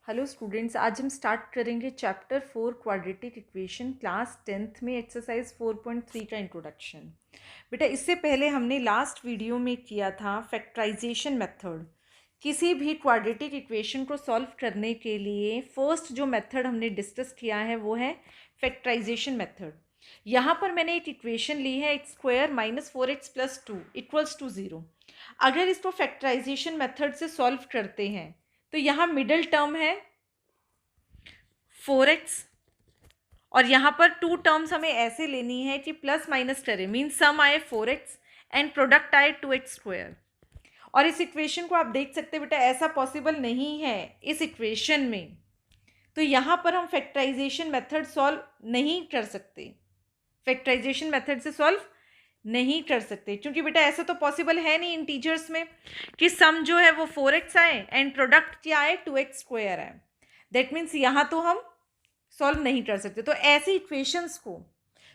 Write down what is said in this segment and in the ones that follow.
Hello students, आज हम start करेंगे chapter 4 quadratic equation class 10th में एक्सरसाइज 4.3 का इंट्रोडक्शन। बेटा, इससे पहले हमने लास्ट वीडियो में किया था फैक्टराइजेशन मेथड। किसी भी क्वाड्रेटिक इक्वेशन को सॉल्व करने के लिए फर्स्ट जो मेथड हमने डिस्कस किया है वो है फैक्टराइजेशन मेथड। यहाँ पर मैंने एक इक्वेशन ली है X square minus 4x plus 2 equals to 0। अगर इसको फैक्टराइजेशन मेथड से सॉल्व करते हैं तो यहाँ मिडल टर्म है 4x और यहाँ पर टू टर्म्स हमें ऐसे लेनी है कि प्लस माइनस करें, मीन सम आए 4x एंड प्रोडक्ट आए 2x स्क्वायर। और इस इक्वेशन को आप देख सकते हैं बेटा, ऐसा पॉसिबल नहीं है इस इक्वेशन में, तो यहाँ पर हम फैक्टराइजेशन मेथड सॉल्व नहीं कर सकते, फैक्टराइजेशन मेथड से सॉल्व नहीं कर सकते क्योंकि बेटा ऐसा तो पॉसिबल है नहीं इंटीजर्स में कि सम जो है वो 4x आए एंड प्रोडक्ट क्या आए 2x स्क्वायर आए। दैट मीन्स यहाँ तो हम सॉल्व नहीं कर सकते। तो ऐसी इक्वेशंस को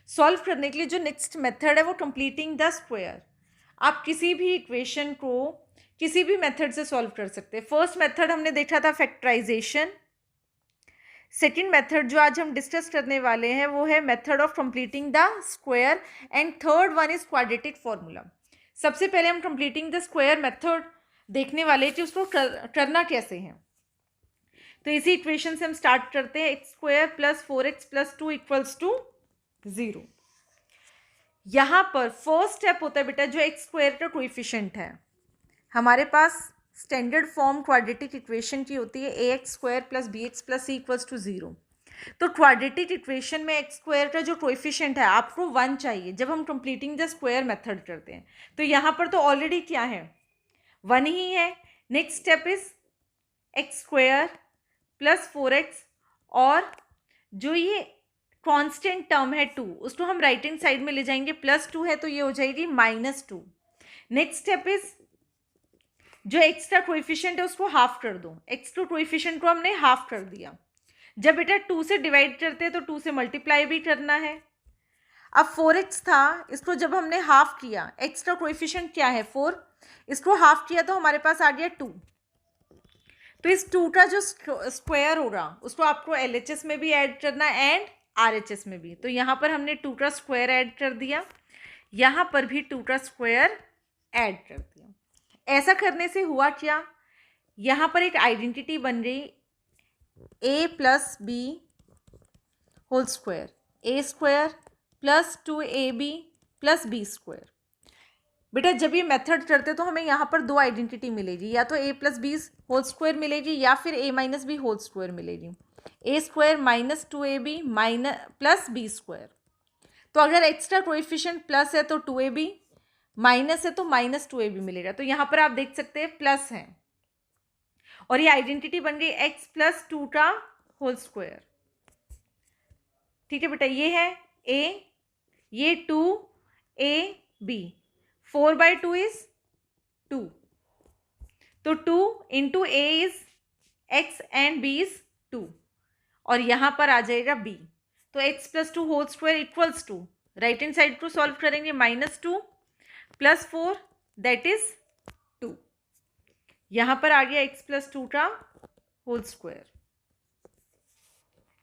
सॉल्व करने के लिए जो नेक्स्ट मेथड है वो कंप्लीटिंग द स्क्वायर। आप किसी भी इक्वेशन को किसी भी मेथड से सॉल्व कर सकते हैं। फर्स्ट मेथड हमने देखा था फैक्टराइजेशन। सेकेंड मेथड जो आज हम डिस्कस करने वाले हैं वो है method of completing the square and third one is quadratic formula. सबसे पहले हम कंप्लीटिंग द स्क्वायर मेथड देखने वाले कि उसको करना कैसे है। तो इसी इक्वेशन से हम स्टार्ट करते हैं। X square plus 4x plus 2 equals to 0। यहाँ पर फर्स्ट स्टेप होता है बेटा जो एक्स स्क्वायर का कोएफिशिएंट है, हमारे पास स्टैंडर्ड फॉर्म क्वाड्रेटिक इक्वेशन की होती है a x square plus b x plus c equals to 0। तो क्वाड्रेटिक इक्वेशन में एक्स स्क्वायर का जो कोएफिशिएंट है आपको 1 चाहिए जब हम कंप्लीटिंग द स्क्वायर मेथड करते हैं। तो यहाँ पर तो ऑलरेडी क्या है, 1 ही है। Next step is x square plus 4x और जो ये कांस्टेंट टर्म है 2 उसको हम राइट हैंड साइड में ले जाएंगे, प्लस 2 है तो ये हो जाएगी -2। नेक्स्ट स्टेप इज जो एक्स का कोएफिशिएंट है उसको हाफ कर दो। एक्स का कोएफिशिएंट को हमने हाफ कर दिया। जब बेटा 2 से डिवाइड करते हैं तो 2 से मल्टीप्लाई भी करना है। अब 4x था, इसको जब हमने हाफ किया, एक्स का कोएफिशिएंट क्या है 4, इसको हाफ किया तो हमारे पास आ गया 2। तो इस 2 का जो स्क्वायर होगा उसको आपको LHS में भी ऐड करना एंड RHS में भी। तो यहाँ पर हमने 2 का स्क्वायर ऐड कर दिया, यहाँ पर भी 2 का स्क्वायर ऐड कर दिया। ऐसा करने से हुआ क्या, यहाँ पर एक आइडेंटिटी बन गई a plus B whole square, A square plus 2ab plus B square. बेटा जब ये मेथड करते तो हमें यहाँ पर दो आइडेंटिटी मिलेगी, या तो a plus B whole square मिलेगी या फिर a minus b whole square मिलेगी। A square minus 2ab minus plus B square. तो अगर एक्स्ट्रा कोएफिशिएंट प्लस है तो 2ab, माइनस है तो माइनस 2ab मिलेगा। तो यहाँ पर आप देख सकते हैं प्लस है और ये आइडेंटिटी बन गई x प्लस 2 का होल स्क्वायर। ठीक है बेटा, ये है a, ये 2ab, 4/2 इज 2, तो 2 into a is x and b is 2 और यहाँ पर आ जाएगा b। तो x plus 2 whole square equals to, right hand side को सॉल्व करेंगे, -2 प्लस 4 दैट इज 2। यहाँ पर आ गया x प्लस 2 का whole square.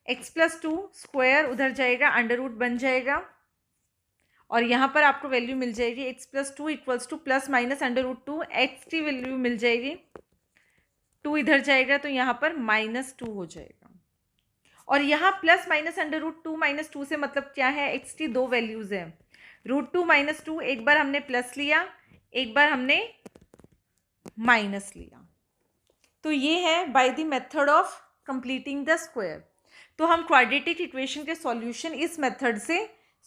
x plus 2 square उधर जाएगा, अंडर रूट बन जाएगा और यहाँ पर आपको वैल्यू मिल जाएगी x plus 2 equals to plus minus under root 2, x की वैल्यू मिल जाएगी 2 इधर जाएगा तो यहाँ पर -2 हो जाएगा। और यहाँ प्लस माइनस अंडर रूट 2 -2 से मतलब क्या है, x की दो वैल्यूज है, √2 -2, एक बार हमने प्लस लिया एक बार हमने माइनस लिया। तो ये है by the method of completing the square. तो हम क्वाड्रेटिक इक्वेशन के सॉल्यूशन इस मेथड से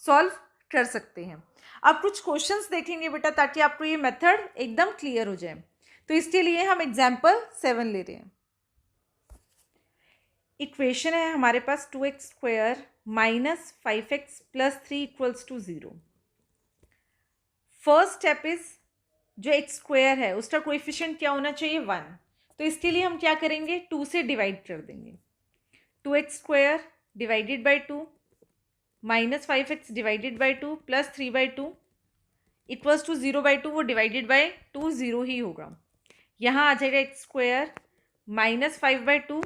सॉल्व कर सकते हैं। अब कुछ क्वेश्चंस देखेंगे बेटा ताकि आपको ये मेथड एकदम क्लियर हो जाए। तो इसके लिए हम एग्जाम्पल 7 ले रहे हैं। इक्वेशन है हमारे पास 2x square minus 5x plus 3 equals to 0। First step is जो x स्क्वायर है उसका कोएफिशिएंट क्या होना चाहिए 1। तो इसके लिए हम क्या करेंगे, 2 से डिवाइड कर देंगे। 2x square divided by 2 minus 5x divided by 2 plus 3/2 equals to 0/2, वो डिवाइडेड बाई 2 0 ही होगा। यहाँ आ जाएगा x स्क्वायर -5/2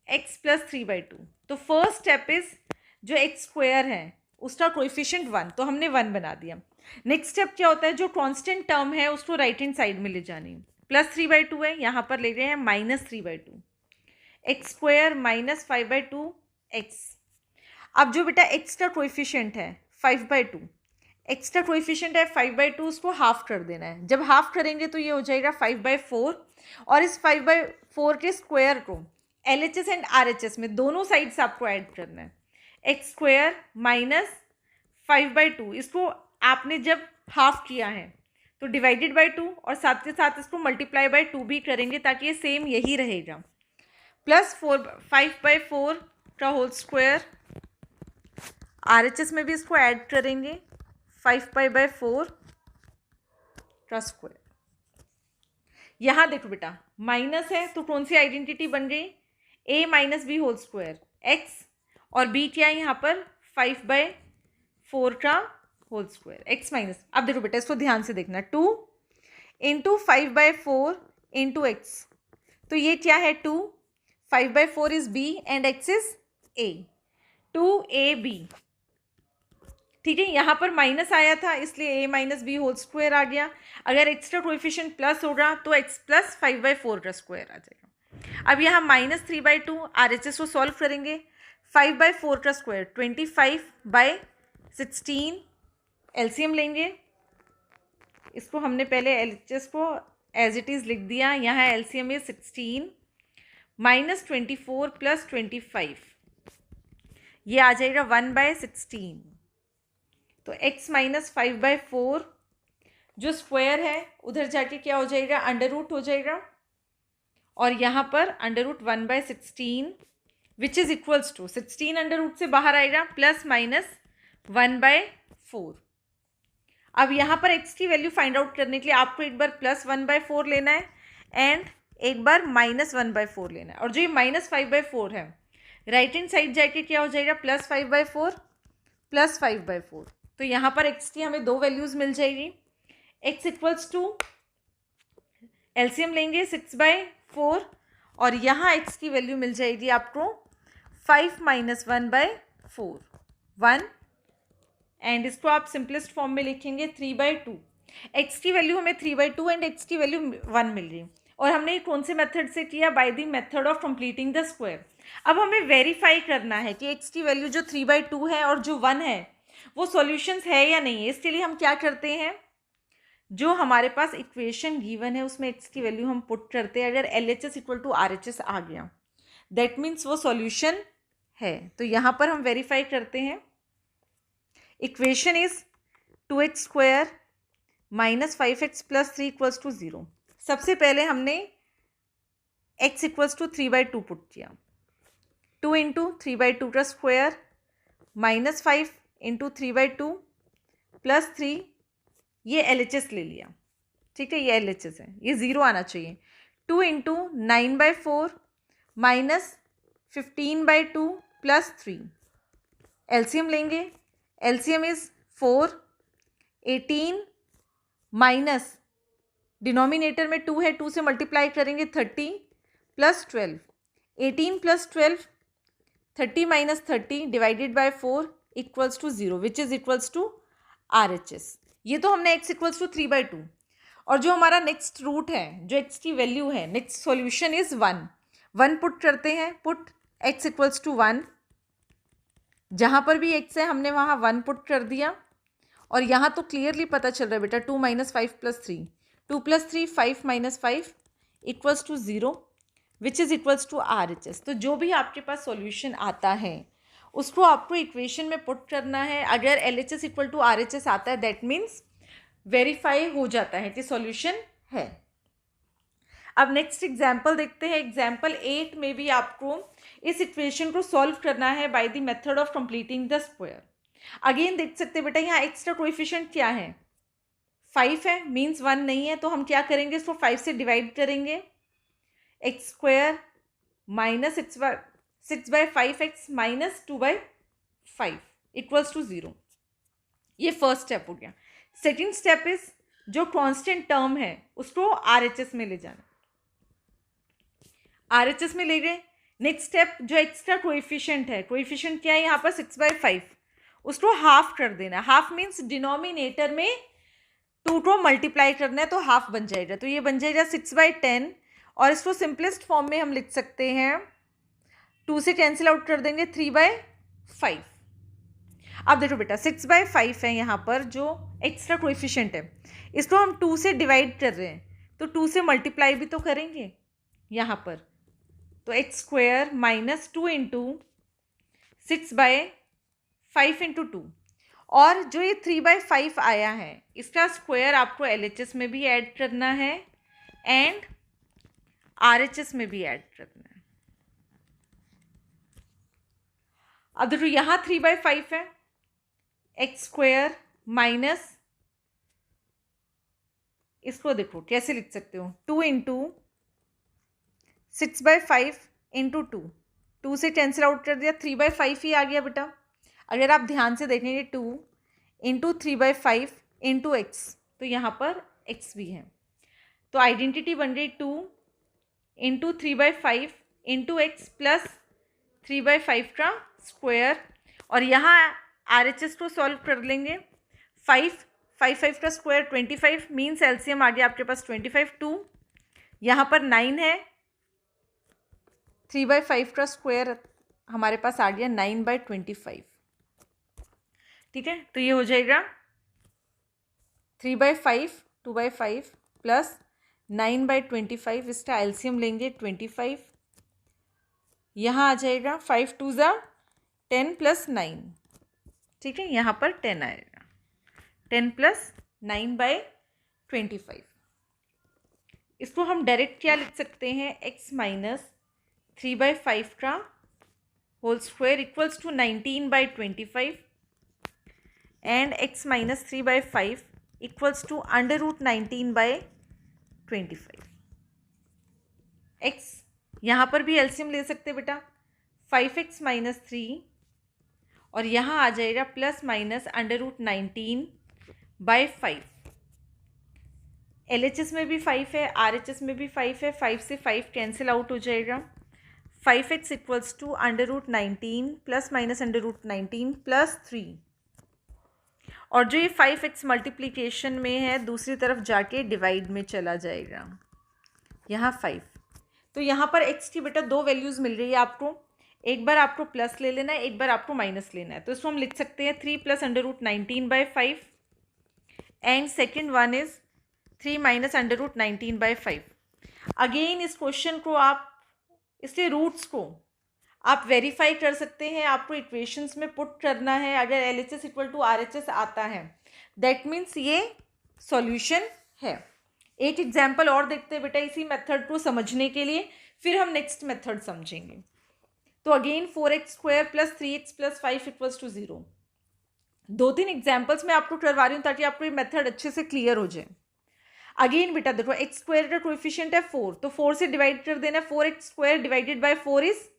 एक्स प्लस 3/2। तो फर्स्ट स्टेप इज जो एक्स स्क्वायर है उसका कोएफिशिएंट 1, तो हमने 1 बना दिया। नेक्स्ट स्टेप क्या होता है, जो कांस्टेंट टर्म है उसको राइट हैंड साइड में ले जानी है। प्लस 3/2 है, यहाँ पर ले रहे हैं minus 3/2, x square minus 5/2 x. अब जो बेटा एक्स का कोएफिशिएंट है 5/2, एक्स का कोएफिशिएंट है 5/2, उसको हाफ कर देना है। जब हाफ करेंगे तो ये हो जाएगा 5/4, और इस 5/4 के स्क्वायर को LHS एंड RHS में दोनों साइड्स आपको ऐड करना है। एक्स स्क्वायर माइनस 5/2, इसको आपने जब हाफ किया है तो डिवाइडेड बाई 2, और साथ के साथ इसको मल्टीप्लाई बाई 2 भी करेंगे ताकि ये सेम यही रहेगा। प्लस 5/4 का होल स्क्वायर, RHS में भी इसको ऐड करेंगे 5/4 का स्क्वायर। यहाँ देखो बेटा माइनस है तो कौन सी आइडेंटिटी बन गई, a minus b whole square x, और b क्या है यहाँ पर 5/4 का होल स्क्वायर एक्स माइनस। अब देखो बेटा इसको ध्यान से देखना, 2 इंटू 5/4 इंटू एक्स, तो ये क्या है 2, 5/4 is b and x is a, 2ab। ठीक है, यहाँ पर माइनस आया था इसलिए a minus b whole square आ गया। अगर एक्स का कोएफिशिएंट प्लस होगा तो x प्लस 5/4 का स्क्वायर आ जाएगा। अब यहाँ माइनस 3/2, RHS को सॉल्व करेंगे, 5/4 का स्क्वायर 25/16, LCM लेंगे। इसको हमने पहले LHS को एज इट इज़ लिख दिया, यहाँ LCM इज 16 माइनस 24 प्लस 25, ये आ जाएगा 1/16। तो x माइनस 5/4 जो स्क्वायर है उधर जाके क्या हो जाएगा, अंडर रूट हो जाएगा, और यहाँ पर under root 1/16 which is equals to 16 under root से बाहर आएगा प्लस माइनस 1/4। अब यहाँ पर x की वैल्यू फाइंड आउट करने के लिए आपको एक बार प्लस 1/4 लेना है एंड एक बार माइनस 1/4 लेना है, और जो ये माइनस 5/4 है राइट हैंड साइड जाके क्या हो जाएगा, प्लस 5/4 प्लस 5/4। तो यहाँ पर x की हमें दो वैल्यूज़ मिल जाएगी, x इक्वल्स टू LCM लेंगे 6/4, और यहाँ x की वैल्यू मिल जाएगी आपको 5 माइनस 1/4 1, एंड इसको आप सिंपलेस्ट फॉर्म में लिखेंगे 3/2। x की वैल्यू हमें 3/2 एंड x की वैल्यू 1 मिल रही, और हमने ये कौन से मेथड से किया, by the method of completing the square. अब हमें वेरीफाई करना है कि x की वैल्यू जो 3/2 है और जो 1 है वो सॉल्यूशंस है या नहीं है। इसके लिए हम क्या करते हैं, जो हमारे पास इक्वेशन गिवन है उसमें x की वैल्यू हम पुट करते हैं। अगर LHS इक्वल टू RHS आ गया दैट मीन्स वो सॉल्यूशन है। तो यहाँ पर हम वेरीफाई करते हैं, equation is 2x square minus 5x plus 3 equals to 0। सबसे पहले हमने x इक्वल्स टू 3/2 पुट किया, 2 इंटू 3/2 का स्क्वायर माइनस 5 इंटू 3/2 प्लस 3, ये LHS ले लिया। ठीक है, ये LHS है, ये 0 आना चाहिए। 2 इंटू 9/4 माइनस 15/2 प्लस 3, LCM लेंगे, LCM इज 4, 18 माइनस डिनोमिनेटर में 2 है, 2 से मल्टीप्लाई करेंगे 30 plus 12, 18 plus 12 30 minus 30 divided by 4 equals to 0 which is equals to RHS। ये तो हमने x इक्वल्स टू 3/2, और जो हमारा नेक्स्ट रूट है, जो x की वैल्यू है, नेक्स्ट सॉल्यूशन इज 1 पुट करते हैं, पुट x इक्वल्स टू 1, जहाँ पर भी x है हमने वहाँ 1 पुट कर दिया, और यहाँ तो क्लियरली पता चल रहा है बेटा 2 minus 5 plus 3, 2 plus 3 5 minus 5 equals to 0 which is equals to RHS। तो जो भी आपके पास सॉल्यूशन आता है उसको आपको इक्वेशन में पुट करना है। अगर LHS इक्वल टू RHS आता है दैट मीन्स वेरीफाई हो जाता है कि सॉल्यूशन है। अब नेक्स्ट एग्जाम्पल देखते हैं। एग्जाम्पल 8 में भी आपको इस इक्वेशन को सॉल्व करना है by the method of completing the square. Again देख सकते हैं बेटा यहाँ x का कोएफिशिएंट क्या है, 5 है, मीन्स 1 नहीं है, तो हम क्या करेंगे, इसको 5 से डिवाइड करेंगे, x square minus 6/5x minus 2/5 equals to 0। ये फर्स्ट स्टेप हो गया। सेकेंड स्टेप इज जो कांस्टेंट टर्म है उसको RHS में ले जाना। RHS में ले गए, नेक्स्ट स्टेप, जो एक्स्ट्रा कोएफिशिएंट है, कोएफिशिएंट क्या है यहाँ पर 6/5, उसको हाफ कर देना। हाफ मीन्स डिनोमिनेटर में 2 को मल्टीप्लाई करना है तो हाफ बन जाएगा। तो ये बन जाएगा 6/10 और इसको सिंपलेस्ट फॉर्म में हम लिख सकते हैं, 2 से कैंसिल आउट कर देंगे 3/5। अब देखो बेटा 6/5 है यहाँ पर जो एक्स्ट्रा कोएफिशिएंट है, इसको हम 2 से डिवाइड कर रहे हैं तो 2 से मल्टीप्लाई भी तो करेंगे यहाँ पर। तो x² माइनस 2 इंटू 6/5 इंटू 2, और जो ये 3/5 आया है इसका स्क्वायर आपको LHS में भी ऐड करना है एंड RHS में भी ऐड करना है। अब देखो यहाँ 3/5 है, x² माइनस, इसको देखो कैसे लिख सकते हो, 2 इंटू 6/5 इंटू 2 से कैंसिल आउट कर दिया, 3/5 ही आ गया बेटा। अगर आप ध्यान से देखेंगे 2 इंटू 3/5 इंटू एक्स, तो यहाँ पर x भी है, तो आइडेंटिटी बन गई 2 इंटू 3/5 इंटू एक्स प्लस 3/5 का स्क्वायर। और यहाँ RHS को सॉल्व कर लेंगे, 5 का स्क्वायर 25 मीन्स एलसीएम आ गया आपके पास 25। 2 यहाँ पर 9 है, 3/5 का स्क्वायर हमारे पास आ गया 9/25। ठीक है, तो ये हो जाएगा 3/5 2/5 प्लस 9/25, इसका एलसीएम लेंगे 25, यहाँ आ जाएगा 5 2 ज़ा 10 प्लस 9। ठीक है, यहाँ पर 10 आएगा, 10 प्लस 9/25। इसको हम डायरेक्ट क्या लिख सकते हैं, x माइनस 3/5 का whole square equals to 19/25 and x minus 3/5 equals to √19/25। x यहाँ पर भी एलसीएम ले सकते बेटा, 5x माइनस 3 और यहाँ आ जाएगा प्लस माइनस √19/5। LHS में भी 5 है, RHS में भी 5 है, 5 से 5 कैंसिल आउट हो जाएगा, 5x equals to √19 plus minus √19 plus 3, और जो ये 5x मल्टीप्लिकेशन में है दूसरी तरफ जाके डिवाइड में चला जाएगा, यहाँ 5। तो यहाँ पर x की बेटा 2 वैल्यूज़ मिल रही है आपको, एक बार आपको प्लस ले लेना है, एक बार आपको माइनस लेना है। तो इसको हम लिख सकते हैं 3 plus √19/5 and second one is 3 minus √19/5। Again इस क्वेश्चन को आप, इसके रूट्स को आप वेरीफाई कर सकते हैं, आपको इक्वेशंस में पुट करना है। अगर LHS इक्वल टू RHS आता है दैट मीन्स ये सॉल्यूशन है। एक एग्जाम्पल और देखते हैं बेटा इसी मेथड को समझने के लिए, फिर हम नेक्स्ट मेथड समझेंगे। तो again 4x² plus 3x plus 5 equals to 0। 2-3 examples मैं आपको करवा रही हूँ ताकि आपको ये मेथड अच्छे से क्लियर हो जाए। अगेन बेटा देखो x² का कोएफिशिएंट है 4, तो 4 से डिवाइड कर देना, 4x² divided by 4 is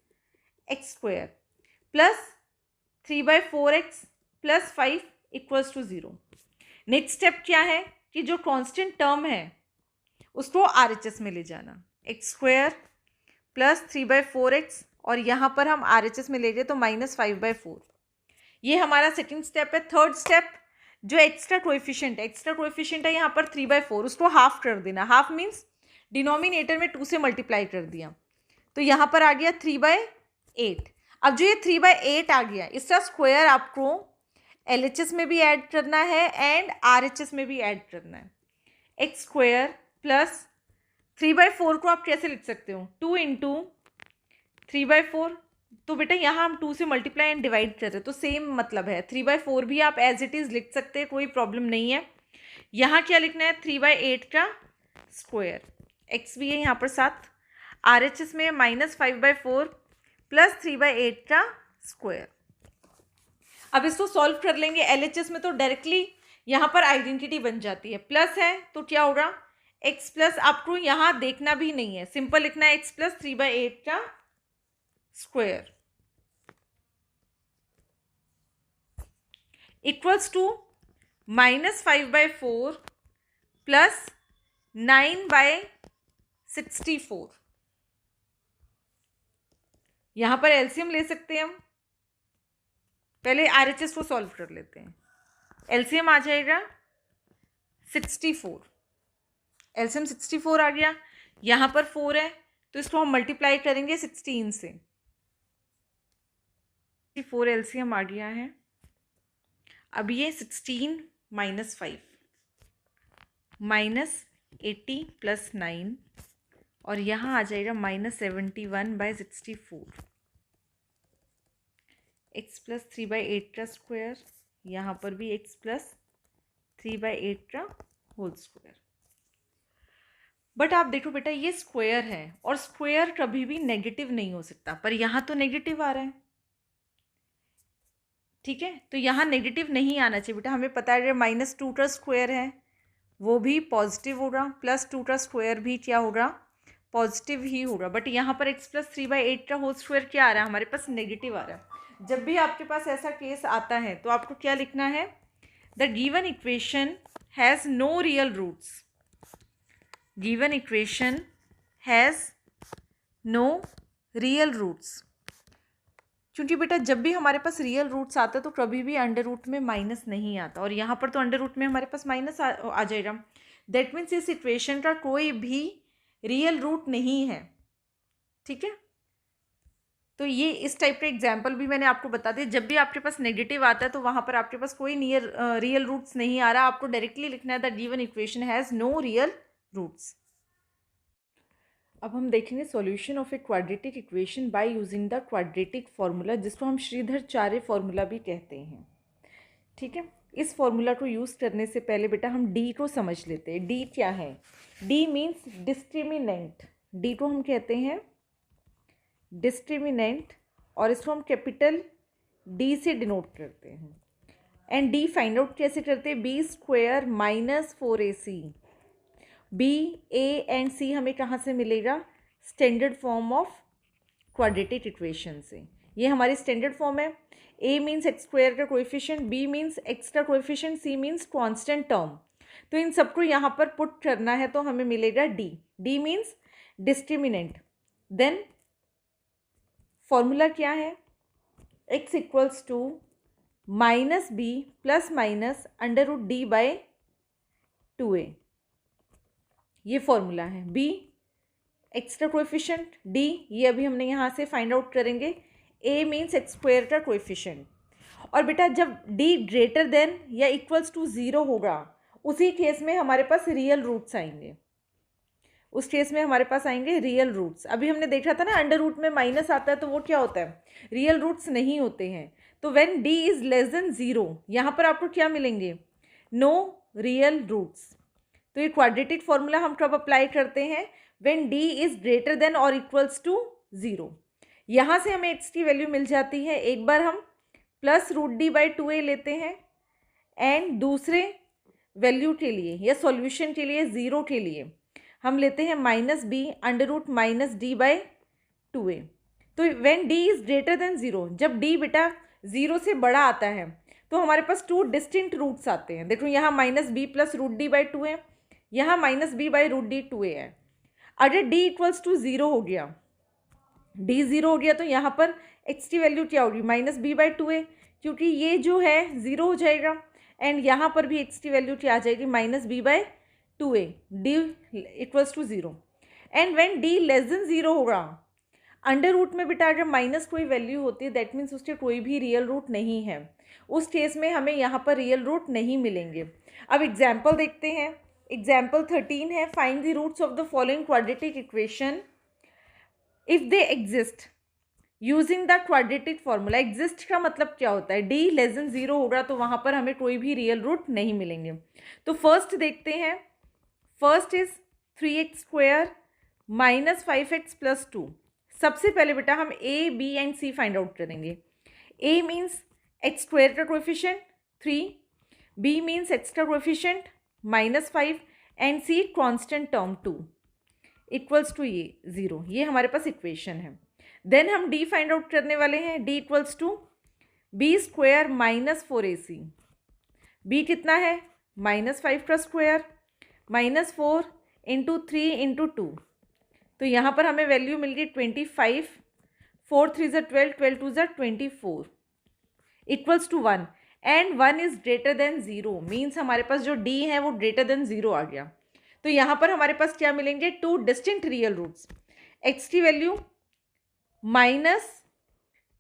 x² plus 3/4x plus 5 equals to 0। Next step क्या है कि जो कांस्टेंट टर्म है उसको RHS में ले जाना, x² प्लस 3/4x, और यहाँ पर हम RHS में ले गए तो -5/4। ये हमारा सेकंड स्टेप है। थर्ड स्टेप, जो एक्स्ट्रा कोएफिशिएंट है यहाँ पर 3/4, उसको हाफ कर देना। हाफ मीन्स डिनोमिनेटर में 2 से मल्टीप्लाई कर दिया, तो यहाँ पर आ गया 3/8। अब जो ये 3/8 आ गया इसका स्क्वायर आपको LHS में भी ऐड करना है एंड RHS में भी ऐड करना है। x² प्लस 3/4 को आप कैसे लिख सकते हो, 2 इंटू 3/4। तो बेटा यहाँ हम 2 से मल्टीप्लाई एंड डिवाइड कर रहे हैं तो सेम मतलब है, 3/4 भी आप एज इट इज़ लिख सकते हैं, कोई प्रॉब्लम नहीं है। यहाँ क्या लिखना है, 3/8 का स्क्वायर, x भी है यहाँ पर साथ, RHS में -5/4 प्लस 3/8 का स्क्वायर। अब इसको सॉल्व कर लेंगे। LHS में तो डायरेक्टली यहाँ पर आइडेंटिटी बन जाती है, प्लस है तो क्या होगा, x प्लस, आपको यहाँ देखना भी नहीं है, सिंपल लिखना है x प्लस 3/8 का स्क्वायर इक्वल्स टू -5/4 प्लस 9/64। यहाँ पर एलसीएम ले सकते हैं हम, पहले आरएचएस को सॉल्व कर लेते हैं। एलसीएम आ जाएगा 64, एलसीएम 64 आ गया। यहाँ पर 4 है तो इसको हम मल्टीप्लाई करेंगे 16 से। 4 एलसीएम आ गया है। अब ये 16 माइनस 5 माइनस 80 प्लस 9 और यहाँ आ जाएगा -71/64। x प्लस 3/8 का स्क्वायर, यहाँ पर भी x प्लस 3/8 का होल स्क्वायर। बट आप देखो बेटा ये स्क्वायर है और स्क्वायर कभी भी नेगेटिव नहीं हो सकता, पर यहाँ तो नेगेटिव आ रहा है, ठीक है। तो यहाँ नेगेटिव नहीं आना चाहिए बेटा, हमें पता है -2 का स्क्वायर है वो भी पॉजिटिव होगा, +2 का स्क्वायर भी क्या होगा, पॉजिटिव ही होगा। बट यहाँ पर x प्लस 3/8 का होल स्क्वायर क्या आ रहा है, हमारे पास नेगेटिव आ रहा है। जब भी आपके पास ऐसा केस आता है तो आपको क्या लिखना है, the given equation has no real roots. Given equation has no real roots, क्योंकि बेटा जब भी हमारे पास रियल रूट्स आता है तो कभी भी अंडर रूट में माइनस नहीं आता, और यहाँ पर तो अंडर रूट में हमारे पास माइनस आ जाएगा। दैट मीन्स इस इक्वेशन का कोई भी रियल रूट नहीं है, ठीक है। तो ये इस टाइप का एग्जाम्पल भी मैंने आपको बता दिया। जब भी आपके पास नेगेटिव आता है तो वहाँ पर आपके पास कोई रियल रूट्स नहीं आ रहा, आपको डायरेक्टली लिखना है the given equation has no real roots. अब हम देखेंगे solution of a quadratic equation by using the quadratic formula, जिसको हम श्रीधर-चारे फार्मूला भी कहते हैं, ठीक है। इस फार्मूला को यूज़ करने से पहले बेटा हम डी को समझ लेते हैं। डी क्या है, डी मीन्स डिस्क्रिमिनेंट, डी को हम कहते हैं डिस्क्रिमिनेंट और इसको हम कैपिटल डी से डिनोट करते हैं। एंड डी फाइंड आउट कैसे करते हैं, b square minus 4ac। B, a and c हमें कहाँ से मिलेगा, standard form of quadratic equation से। ये हमारी स्टैंडर्ड फॉर्म है। ए मीन्स एक्स स्क्वायर का कोएफिशिएंट, बी मीन्स एक्स का coefficient, c means constant term. तो इन सबको यहाँ पर पुट करना है तो हमें मिलेगा d. D means discriminant. Then formula क्या है, x equals to minus b plus minus √d/2a। ये फॉर्मूला है। बी एक्स का कोएफिशिएंट, डी ये अभी हमने यहाँ से फाइंड आउट करेंगे, ए मीन्स एक्स स्क्वायर का कोएफिशिएंट। और बेटा जब डी ग्रेटर देन या इक्वल्स टू 0 होगा उसी केस में हमारे पास रियल रूट्स आएंगे, उस केस में हमारे पास आएंगे रियल रूट्स। अभी हमने देखा था ना अंडर रूट में माइनस आता है तो वो क्या होता है, रियल रूट्स नहीं होते हैं। तो when D is less than 0 यहाँ पर आपको क्या मिलेंगे, नो रियल रूट्स। तो ये क्वाड्रेटिक फॉर्मूला हम कब अप्लाई करते हैं, when D is greater then और इक्वल्स टू 0। यहाँ से हमें एक्स की वैल्यू मिल जाती है। एक बार हम +√d/2a लेते हैं एंड दूसरे वैल्यू के लिए या सॉल्यूशन के लिए 0 के लिए हम लेते हैं -b√-d/2a। तो when d is greater than 0, जब d बेटा 0 से बड़ा आता है तो हमारे पास 2 डिस्टिंक्ट रूट्स आते हैं। देखो यहाँ -b+√d/2 है, यहाँ -b/√d/2a है। अगर d इक्वल्स टू 0 हो गया, d 0 हो गया तो यहाँ पर x की वैल्यू क्या होगी, -b/2a, क्योंकि ये जो है 0 हो जाएगा। एंड यहाँ पर भी x की वैल्यू क्या आ जाएगी, -b/2a, d equals to 0। And when d less than 0 होगा, अंडर रूट में बेटा अगर माइनस कोई वैल्यू होती है दैट मीन्स उसके कोई भी रियल रूट नहीं है, उस केस में हमें यहाँ पर रियल रूट नहीं मिलेंगे। अब एग्जाम्पल देखते हैं। एग्जाम्पल 13 है, find the roots of the following quadratic equation if they exist using the quadratic formula. Exist का मतलब क्या होता है, डी लेस देन 0 होगा तो वहाँ पर हमें कोई भी रियल रूट नहीं मिलेंगे। तो फर्स्ट देखते हैं, फर्स्ट इज 3x² - 5x + 2। सबसे पहले बेटा हम a, b and c find out करेंगे। ए मीन्स एक्स स्क्वायर का कोएफिशिएंट 3, बी मीन्स एक्स का coefficient -5 and c constant term 2 equals to ये 0। ये हमारे पास इक्वेशन है। देन हम डी फाइंड आउट करने वाले हैं। D equals to b² - 4ac। b कितना है, -5 का स्क्वायर -4 × 3 × 2। तो यहाँ पर हमें वैल्यू मिल गई 25, 4 3 ज़ा 12, 12 2 ज़ा 24 equals to 1 and 1 is greater than 0 means हमारे पास जो d है वो ग्रेटर देन 0 आ गया। तो यहाँ पर हमारे पास क्या मिलेंगे, two distinct real roots. X की वैल्यू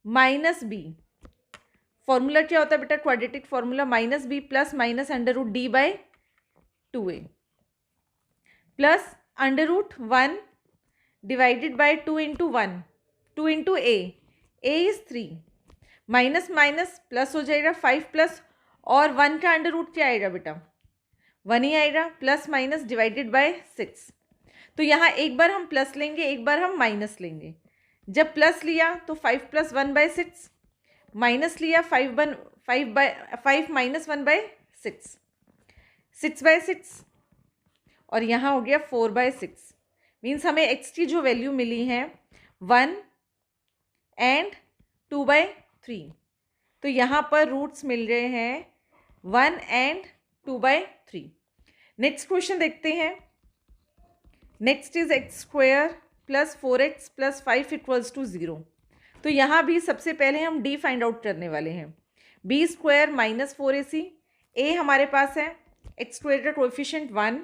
माइनस बी, फॉर्मूला क्या होता है बेटा, quadratic formula minus b plus minus under root d by 2a plus under root 1 divided by 2 into 1, 2 into a is 3, minus minus plus हो जाएगा 5 plus, और 1 का under root क्या आएगा बेटा, 1 ही आएगा, प्लस माइनस डिवाइडेड बाय 6। तो यहाँ एक बार हम प्लस लेंगे, एक बार हम माइनस लेंगे। जब प्लस लिया तो 5 प्लस 1 बाय 6, माइनस लिया 5 माइनस 1 बाय 6, 6 बाय 6, और यहाँ हो गया 4 बाय 6। मीन्स हमें एक्स की जो वैल्यू मिली है 1 एंड 2 बाय 3। तो यहाँ पर रूट्स मिल रहे हैं 1 एंड 2 बाय 3। नेक्स्ट क्वेश्चन देखते हैं। Next is x square plus 4x plus 5 equals to 0। तो यहाँ भी सबसे पहले हम d फाइंड आउट करने वाले हैं। B square minus 4ac, a हमारे पास है एक्स स्क्वायर का कोएफिशिएंट 1,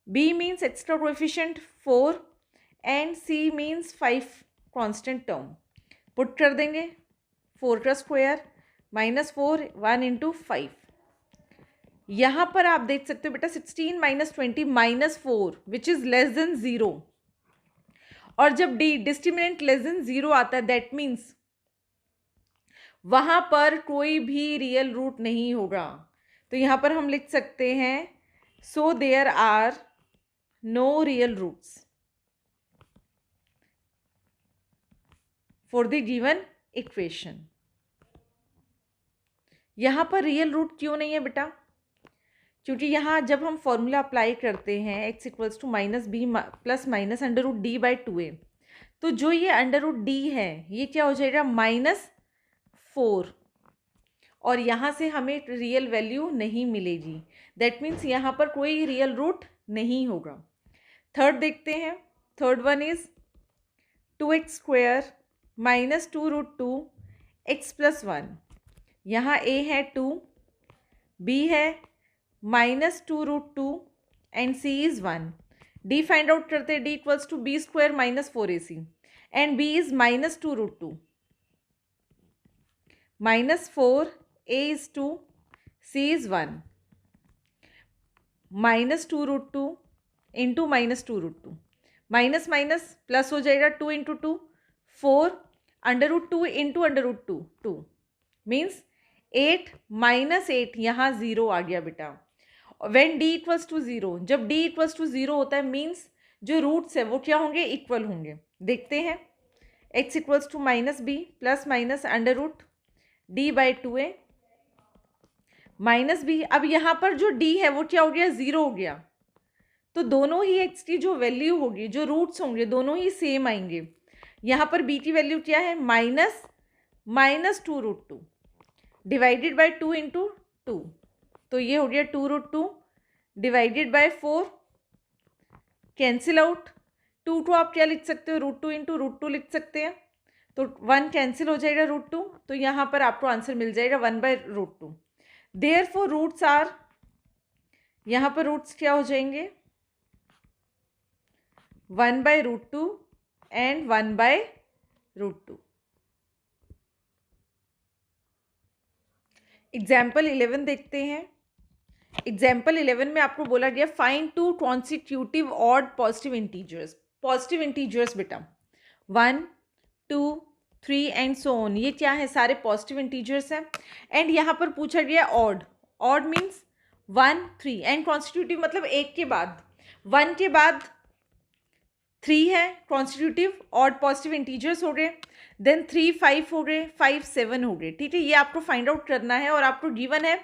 b मीन्स एक्स का coefficient 4 and c means 5 constant term. Put कर देंगे 4 का स्क्वायर माइनस 4 1 इंटू 5। यहाँ पर आप देख सकते हो बेटा 16 minus 20 minus 4 which is less than 0, और जब डी डिस्क्रिमिनेंट लेस देन 0 आता है दैट मीन्स वहाँ पर कोई भी रियल रूट नहीं होगा। तो यहाँ पर हम लिख सकते हैं so there are no real roots for the given equation. यहाँ पर रियल रूट क्यों नहीं है बेटा, क्योंकि यहाँ जब हम फॉर्मूला अप्लाई करते हैं x equals to minus b plus minus under root d by 2a, तो जो ये अंडर रूट डी है ये क्या हो जाएगा -4, और यहाँ से हमें रियल वैल्यू नहीं मिलेगी। दैट मीन्स यहाँ पर कोई रियल रूट नहीं होगा। थर्ड देखते हैं। Third one is 2x square minus 2 root 2 x plus 1। यहाँ a है 2, b है minus 2 root 2 and c is 1। d find out करते हैं, d equals to b square minus 4ac and b is minus 2 root 2 minus 4, a is 2, c is 1, minus 2 root 2 into minus 2 root 2, minus minus plus हो जाएगा 2 into 2 4 under root 2 into under root 2 2 means 8 minus 8, यहाँ 0 आ गया बेटा। When d equals to 0, जब d equals to 0 होता है means जो roots है वो क्या होंगे, इक्वल होंगे। देखते हैं x equals to minus b plus minus under root d by 2a minus b. अब यहाँ पर जो d है वो क्या हो गया, 0 हो गया। तो दोनों ही x की जो वैल्यू होगी, जो रूट्स होंगे दोनों ही सेम आएंगे। यहाँ पर b की वैल्यू क्या है, minus 2 root 2 divided by 2 into 2, तो ये हो गया 2 root 2 divided by 4, cancel out. 2 को आप क्या लिख सकते हो, रूट 2 इंटू रूट 2 लिख सकते हैं, तो 1 कैंसिल हो जाएगा रूट 2, तो यहाँ पर आपको आंसर मिल जाएगा 1 by root 2। Therefore roots are, यहाँ पर रूट्स क्या हो जाएंगे 1 by root 2 and 1 by root 2। Example 11 देखते हैं। एग्जाम्पल 11 में आपको बोला गया find two constitutive odd positive integers. Positive integers बेटा 1 2 3 एंड सो ऑन, ये क्या है, सारे पॉजिटिव इंटीजर्स हैं। एंड यहाँ पर पूछा गया odd, odd means 1 3 and constitutive मतलब एक के बाद 1 के बाद 3 है कॉन्स्टिट्यूटिव ऑड पॉजिटिव इंटीजर्स हो गए, देन 3 5 हो गए, 5 7 हो गए। ठीक है, ये आपको फाइंड आउट करना है और आपको गिवन है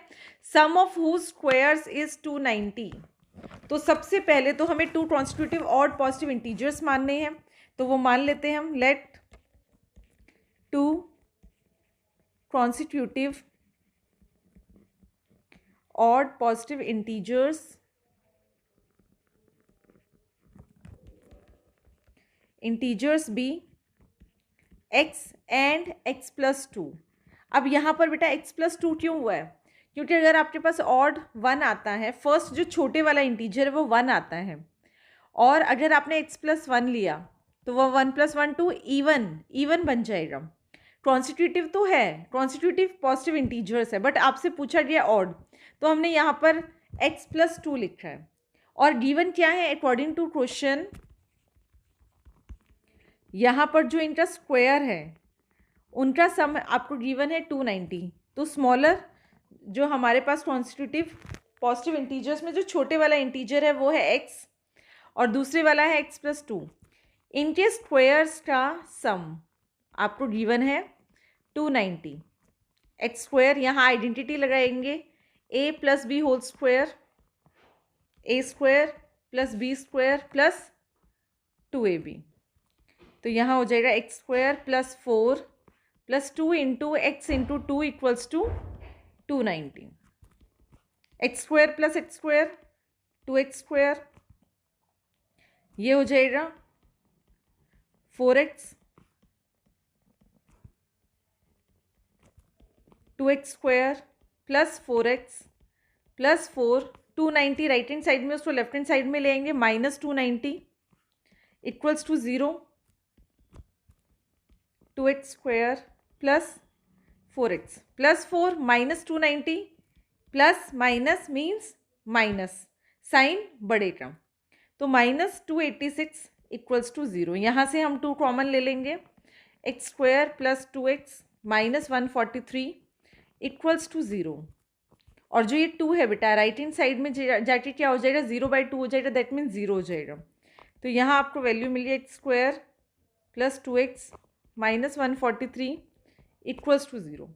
सम ऑफ हुज स्क्वायर्स इज 290। तो सबसे पहले तो हमें 2 कॉन्स्टिट्यूटिव ऑड पॉजिटिव इंटीजर्स मानने हैं, तो वो मान लेते हैं हम। Let 2 constitutive odd positive integers be x and x+2। अब यहाँ पर बेटा x+2 क्यों हुआ है? क्योंकि अगर आपके पास ऑड 1 आता है, फर्स्ट जो छोटे वाला इंटीजर है वो 1 आता है, और अगर आपने x+1 लिया तो वो 1 + 1 2 इवन बन जाएगा। कॉन्स्टिट्यूटिव तो है, कॉन्स्टिट्यूटिव पॉजिटिव इंटीजर्स है, बट आपसे पूछा गया ऑड, तो हमने यहाँ पर x+2 लिखा है। और गिवन क्या है अकॉर्डिंग टू क्वेश्चन? यहाँ पर जो इनका स्क्वायर है उनका सम आपको गिवन है 290। तो स्मॉलर जो हमारे पास कॉन्स्टिट्यूटिव पॉजिटिव इंटीजर्स में जो छोटे वाला इंटीजर है वो है x, और दूसरे वाला है x+2। इनके स्क्वायर्स का सम आपको गिवन है 290। एक्स स्क्वायर, यहाँ आइडेंटिटी लगाएंगे, a + b whole square, a square + b square + 2ab। तो यहाँ हो जाएगा x square + 4 + 2 × x × 2 = 290। X square + x square 2x square, ये हो जाएगा 4x, 2x square + 4x + 4, 290 right hand side में, उसको लेफ्ट हैंड साइड में ले आएंगे, -290 = 0, 2x square + 4x + 4 -290 plus minus means minus, sign बढ़ेगा, तो -286 = 0। यहाँ से हम 2 कॉमन ले लेंगे, x स्क्वायर + 2x -143 = 0। और जो ये 2 है बेटा राइट हैंड साइड में जाके क्या हो जाएगा, 0/2 हो जाएगा, दैट मीन्स 0 हो जाएगा। तो यहाँ आपको वैल्यू मिली x स्क्वायर + 2x -143 = 0।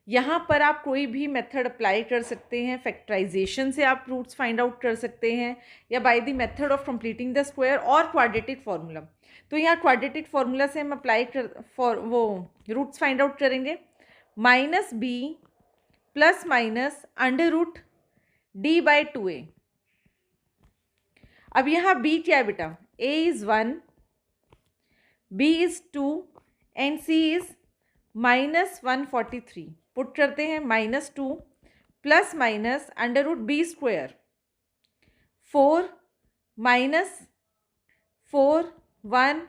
यहाँ पर आप कोई भी मेथड अप्लाई कर सकते हैं, फैक्टराइजेशन से आप रूट्स फाइंड आउट कर सकते हैं, या by the method of completing the square और क्वाड्रेटिक फार्मूला। तो यहाँ क्वाड्रेटिक फार्मूला से हम अप्लाई वो रूट्स फाइंड आउट करेंगे, -b ± √d/2a। अब यहाँ b क्या है बेटा, a is 1, b is 2 and c is -143। Put करते हैं, -2 ± √b square 4 -4 1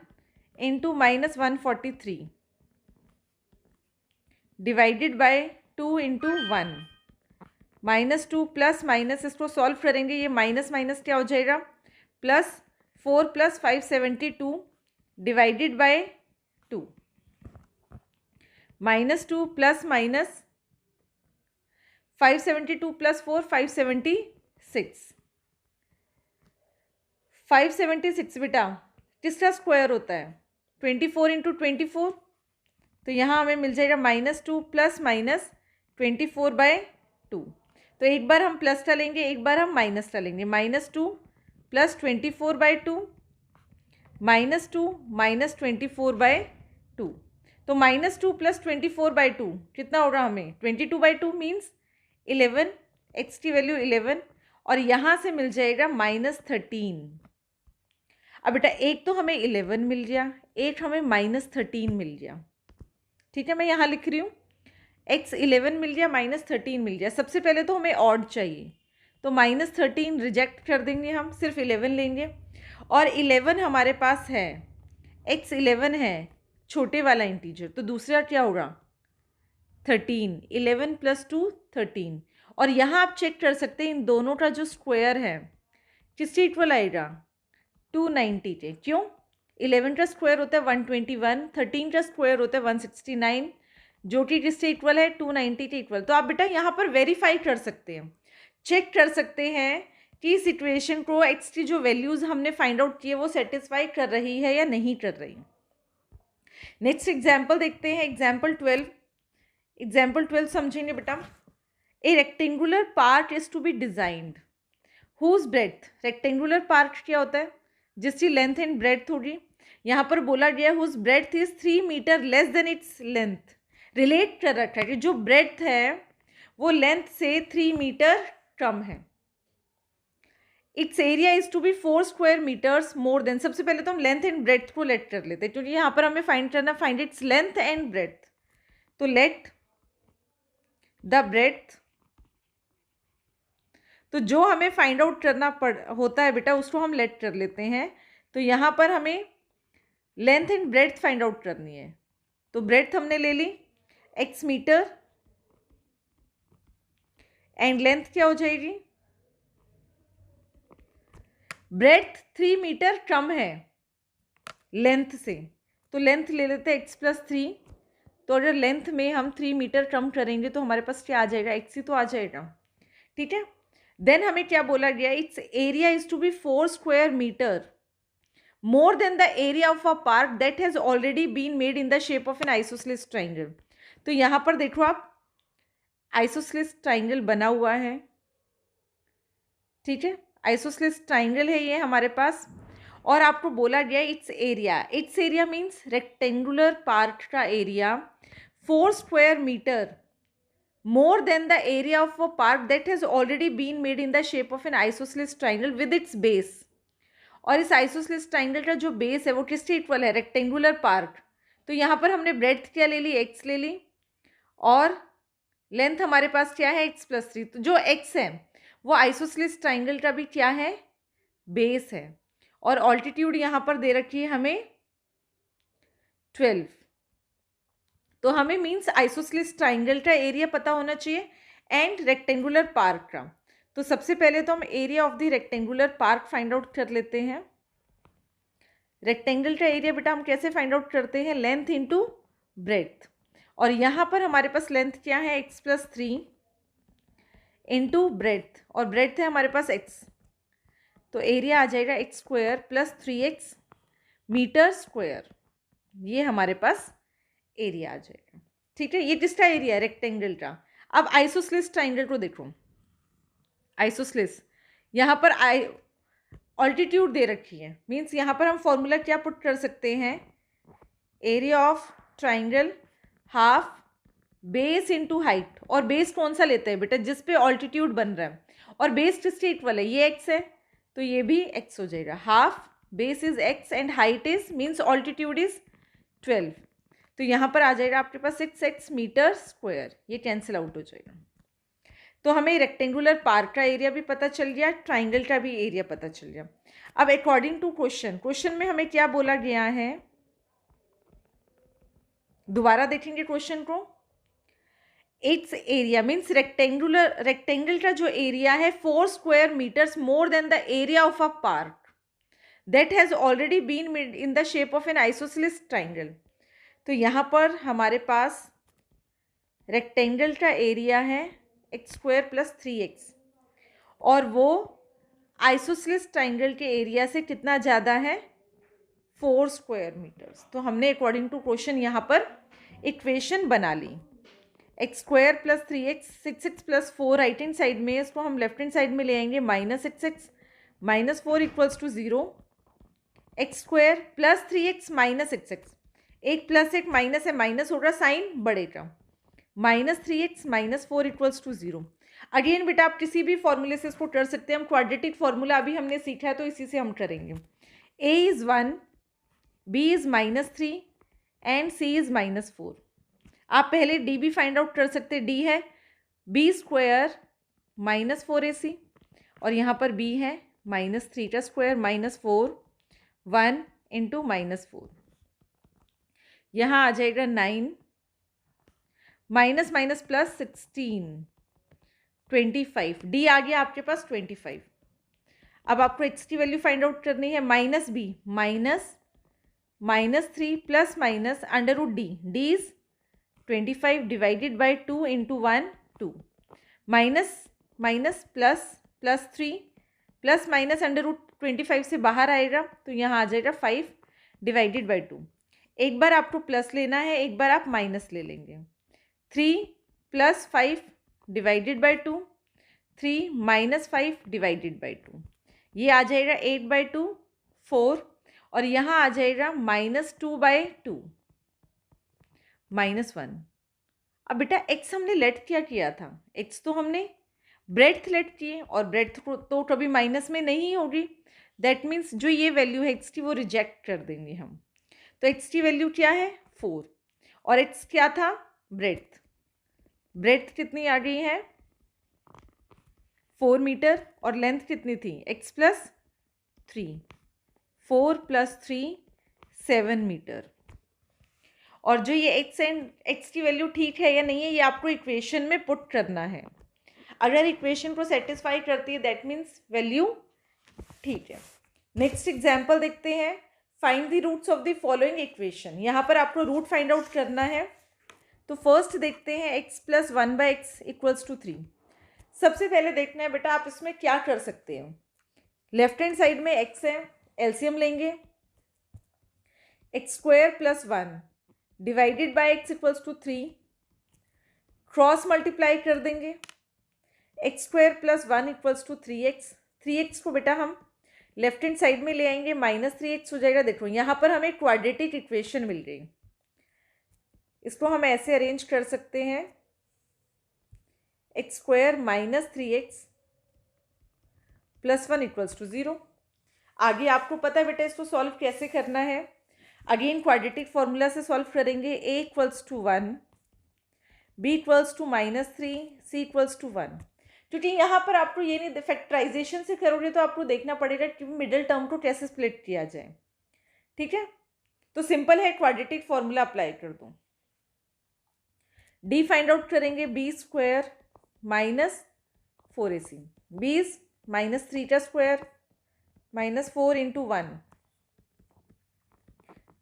× -143 divided by 2 × 1, -2 plus minus, इसको सॉल्व करेंगे, ये माइनस माइनस क्या हो जाएगा, +4 + 572 डिवाइडेड बाय 2, -2 प्लस माइनस 572 + 4 576। 576 बेटा किसका स्क्वायर होता है, 24 × 24। तो यहाँ हमें मिल जाएगा -2 प्लस माइनस 24/2। तो एक बार हम प्लस डालेंगे, एक बार हम माइनस डालेंगे, -2 + 24/2 -2 -24/2। तो -2 + 24/2 कितना होगा हमें, 22/2 मीन्स 11, x की वैल्यू 11, और यहाँ से मिल जाएगा -13। अब बेटा एक तो हमें 11 मिल गया, एक हमें -13 मिल गया, ठीक है, मैं यहाँ लिख रही हूँ, x 11 मिल गया, -13 मिल गया। सबसे पहले तो हमें ऑड चाहिए, तो -13 रिजेक्ट कर देंगे, हम सिर्फ 11 लेंगे, और 11 हमारे पास है, x 11 है छोटे वाला इंटीजर, तो दूसरा क्या होगा 13, 11 + 2 13। और यहाँ आप चेक कर सकते हैं इन दोनों का जो स्क्वायर है किसके इक्वल आएगा, 290 के। क्यों, 11 का स्क्वायर होता है 121, 13 का स्क्वायर होता है 169, जो कि किससे इक्वल है, 290 के इक्वल। तो आप बेटा यहाँ पर वेरीफाई कर सकते हैं, चेक कर सकते हैं कि इस इक्वेशन को x की जो वैल्यूज़ हमने फाइंड आउट किए वो सेटिस्फाई कर रही है या नहीं कर रही। नेक्स्ट एग्जाम्पल देखते हैं, एग्जाम्पल 12। एग्जाम्पल 12 समझेंगे बेटा, a rectangular park is to be designed whose breadth, rectangular park क्या होता है, जिसकी लेंथ एंड ब्रेथ होगी। यहाँ पर बोला गया whose breadth is 3 metre less than its length, relate कर रखा है कि जो ब्रेथ है वो लेंथ से 3 मीटर कम है। Its area is to be 4 square metres more than, सबसे पहले तो हम लेंथ एंड ब्रेथ को लेट कर लेते हैं क्योंकि यहाँ पर हमें फाइंड करना, find its length and breadth. तो लेट द ब्रेथ, तो जो हमें फाइंड आउट करना होता है बेटा उसको हम लेट कर लेते हैं। तो यहाँ पर हमें length and breadth find out करनी है। तो ब्रेथ हमने ले ली x मीटर एंड लेंथ क्या हो जाएगी, ब्रेथ 3 मीटर कम है लेंथ से, तो लेंथ ले लेते हैं x प्लस 3। तो अगर लेंथ में हम 3 मीटर कम करेंगे तो हमारे पास क्या आ जाएगा, x ही तो आ जाएगा, ठीक है। देन हमें क्या बोला गया, it's area is to be 4 square metre more than the area of a park that has already been made in the shape of an isosceles triangle। तो यहाँ पर देखो आप आइसोसेलेस ट्राइंगल बना हुआ है, ठीक है, आइसोसेलेस ट्राइंगल है ये हमारे पास, और आपको बोला गया it's area means rectangular park का area 4 square metre more than the area of a park that has already been made in the shape of an isosceles triangle with its base। और इस आइसोसेलेस ट्राइंगल का जो base है वो किससे equal है, rectangular park. तो यहाँ पर हमने ब्रेड्थ क्या ले ली, x ले ली, और लेंथ हमारे पास क्या है x प्लस 3। तो जो x है वो आइसोसेलेस ट्राइंगल का भी क्या है, बेस है, और ऑल्टीट्यूड यहाँ पर दे रखी है हमें 12। तो हमें मीन्स आइसोसेलेस ट्राइंगल का एरिया पता होना चाहिए एंड रेक्टेंगुलर पार्क का। तो सबसे पहले तो हम area of the rectangular park find out कर लेते हैं। रेक्टेंगल का एरिया बेटा हम कैसे फाइंड आउट करते हैं, लेंथ इनटू ब्रेथ, और यहाँ पर हमारे पास लेंथ क्या है x प्लस 3 इंटू ब्रेथ, और ब्रेथ है हमारे पास x। तो एरिया आ जाएगा x square plus 3x metre square, ये हमारे पास एरिया आ जाएगा, ठीक है। ये किसका एरिया है, रेक्टेंगल का। अब आइसोसेलेस ट्राइंगल को देखो, आइसोसेलेस यहाँ पर ऑल्टीट्यूड दे रखी है, मीन्स यहाँ पर हम फॉर्मूला क्या पुट कर सकते हैं, area of triangle half base into height, और बेस कौन सा लेते हैं बेटा, जिस पे ऑल्टीट्यूड बन रहा है, और बेस किसके इक्वल है, ये x है तो ये भी x हो जाएगा, half base is x and height is means altitude is 12। तो यहाँ पर आ जाएगा आपके पास 6x मीटर स्क्वायर, ये कैंसिल आउट हो जाएगा। तो हमें रेक्टेंगुलर पार्क का एरिया भी पता चल गया, ट्राइंगल का भी एरिया पता चल गया। अब अकॉर्डिंग टू क्वेश्चन में हमें क्या बोला गया है, दोबारा देखेंगे क्वेश्चन को। इट्स एरिया मीन्स रेक्टेंगल का जो एरिया है 4 square metres more than the area of a park that has already been made in the shape of an isosceles triangle. तो यहाँ पर हमारे पास रेक्टेंगल का एरिया है x स्क्वायर प्लस 3x, और वो आइसोसेलेस ट्राइंगल के एरिया से कितना ज़्यादा है, 4 स्क्वायर मीटर्स। तो हमने अकॉर्डिंग टू क्वेश्चन यहाँ पर इक्वेशन बना ली, x square plus 3x 6x प्लस 4 राइट हैंड साइड में, इसको हम लेफ्ट हैंड साइड में ले आएंगे, minus 6x minus 4 equals to 0, x square plus 3x minus 6x, एक प्लस एक माइनस है, माइनस होगा साइन बढ़ेगा, minus 3x minus 4 equals to 0। Again बेटा आप किसी भी फॉर्मूले से इसको कर सकते हैं, हम क्वाड्रेटिक फॉर्मूला अभी हमने सीखा है तो इसी से हम करेंगे। a is 1, b is minus 3 and c is minus 4। आप पहले d भी फाइंड आउट कर सकते हैं, d है b स्क्वायर माइनस 4ac, और यहाँ पर b है माइनस 3 का स्क्वायर माइनस 4, 1 इंटू माइनस 4, यहाँ आ जाएगा 9 माइनस माइनस प्लस 16 25, डी आ गया आपके पास 25। अब आपको x की वैल्यू फाइंड आउट करनी है, minus b minus 3 plus minus under root d is 25 divided by 2 into 1 2, minus minus plus 3 plus minus under root 25 से बाहर आएगा तो यहाँ आ जाएगा 5 डिवाइडेड बाई 2। एक बार आपको प्लस लेना है, एक बार आप माइनस ले लेंगे। 3 plus 5 divided by 2, 3 minus 5 divided by 2, ये आ जाएगा 8 बाई 2 4, और यहाँ आ जाएगा माइनस 2 बाई 2 माइनस 1। अब बेटा x हमने लेट क्या किया था, x तो हमने ब्रेड्थ लेट किए और ब्रेड्थ तो कभी माइनस में नहीं होगी, दैट मीन्स जो ये वैल्यू है एक्स टी वो रिजेक्ट कर देंगे हम। तो एक्स टी वैल्यू क्या है 4 और एक्स क्या था ब्रेड्थ, ब्रेड्थ कितनी आ गई है 4 मीटर और लेंथ कितनी थी एक्स प्लस 3, 4 + 3 7 मीटर। और जो ये एक्स एंड एक्स की वैल्यू ठीक है या नहीं है ये आपको इक्वेशन में पुट करना है। अगर इक्वेशन को सेटिस्फाई करती है दैट मीन्स वैल्यू ठीक है। नेक्स्ट एग्जाम्पल देखते हैं, find the roots of the following equation. यहाँ पर आपको रूट फाइंड आउट करना है। तो फर्स्ट देखते हैं x + 1/x = 3। सबसे पहले देखना है बेटा आप इसमें क्या कर सकते हो। लेफ्ट हैंड साइड में x है, एलसीएम लेंगे, x² + 1 divided by x = 3, cross multiply कर देंगे, x² + 1 = 3x। 3x को बेटा हम लेफ्ट हैंड साइड में ले आएंगे, -3x हो जाएगा। देखो यहाँ पर हमें क्वाड्रेटिक इक्वेशन मिल गई, इसको हम ऐसे अरेंज कर सकते हैं x² - 3x + 1 = 0। आगे आपको पता है बेटा इसको सॉल्व कैसे करना है। अगेन क्वाड्रेटिक फॉर्मूला से सॉल्व करेंगे। a = 1, b = -3, c = 1। क्योंकि यहाँ पर आपको ये नहीं, फैक्टराइजेशन से करोगे तो आपको देखना पड़ेगा कि मिडिल टर्म को कैसे स्प्लिट किया जाए। ठीक है, तो सिंपल है, क्वाड्रेटिक फॉर्मूला अप्लाई कर दो। d फाइंड आउट करेंगे, b² - 4ac, b इज -3 का स्क्वायर -4 × 1,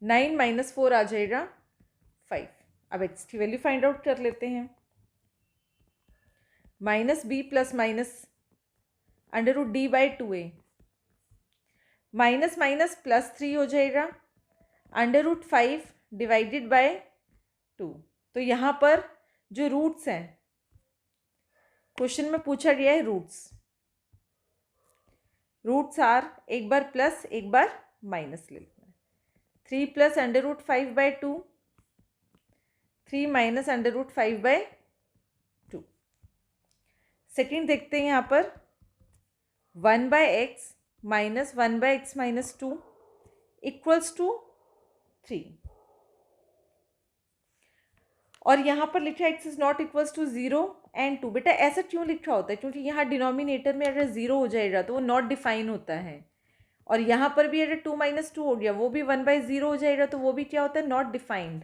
9 - 4 आ जाएगा 5। अब x की वैल्यू फाइंड आउट कर लेते हैं। -b + -√d/2a, माइनस माइनस +3 हो जाएगा, √5 डिवाइडेड बाय 2। तो यहाँ पर जो रूट्स हैं, क्वेश्चन में पूछा गया है रूट्स आर, एक बार प्लस एक बार माइनस ले लेना है। 3 + √5/2, 3 - √5/2। सेकेंड देखते हैं यहाँ पर 1/x - 1/x - 2 = 3। और यहाँ पर लिखा है x is not equals to 0 and 2। बेटा ऐसा क्यों लिखा होता है, क्योंकि यहाँ डिनोमिनेटर में अगर 0 हो जाएगा तो वो नॉट डिफाइन होता है, और यहाँ पर भी अगर 2 - 2 हो गया वो भी 1/0 हो जाएगा तो वो भी क्या होता है, नॉट डिफाइंड।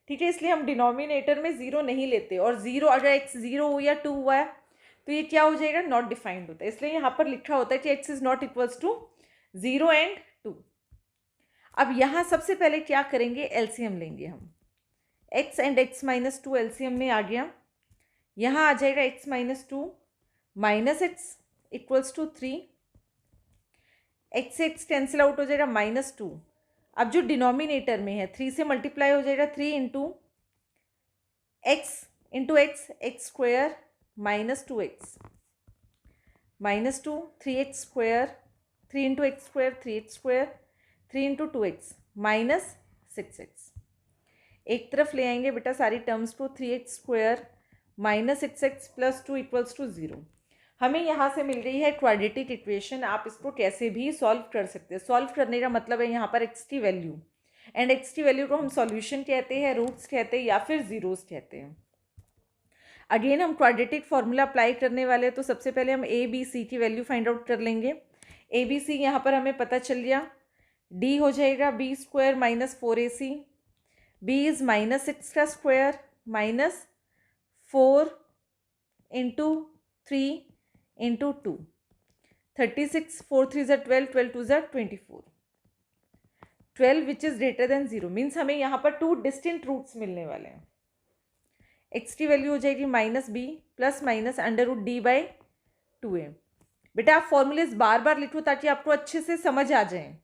ठीक है, इसलिए हम डिनोमिनेटर में 0 नहीं लेते, और 0 अगर x 0 हो या 2 हुआ है तो ये क्या हो जाएगा, नॉट डिफाइंड होता है। इसलिए यहाँ पर लिखा होता है कि x is not equals to 0 and 2। अब यहाँ सबसे पहले क्या करेंगे, एलसीएम लेंगे हम। x एंड x - 2 एलसीएम में आ गया, यहाँ आ जाएगा x - 2 -x = 3, x से x कैंसिल आउट हो जाएगा -2। अब जो डिनोमिनेटर में है 3 से मल्टीप्लाई हो जाएगा, 3 × x × x, x² - 2x -2, 3x², 3 × x², 3x², 3 × 2x -6x। एक तरफ ले आएंगे बेटा सारी टर्म्स को, 3x² - 6x + 2 = 0। हमें यहाँ से मिल गई है क्वाड्रेटिक इक्वेशन। आप इसको कैसे भी सॉल्व कर सकते हैं। सॉल्व करने का मतलब है यहाँ पर x की वैल्यू, एंड x की वैल्यू को हम सॉल्यूशन कहते हैं, रूट्स कहते हैं या फिर जीरोस कहते हैं। अगेन हम क्वाड्रेटिक फॉर्मूला अप्लाई करने वाले हैं, तो सबसे पहले हम a b c की वैल्यू फाइंड आउट कर लेंगे। a b c यहाँ पर हमें पता चल गया, d हो जाएगा b² - 4ac, b इज -6 का square -4 × 3 × 2, 36, 4 3 = 12, 12 2 = 24, 12 which is greater than 0। Means हमें यहाँ पर 2 डिस्टिंक्ट रूट्स मिलने वाले हैं। x की वैल्यू हो जाएगी -b + √d/2a। बेटा आप फॉर्मूलेस बार बार लिखो ताकि आपको अच्छे से समझ आ जाएं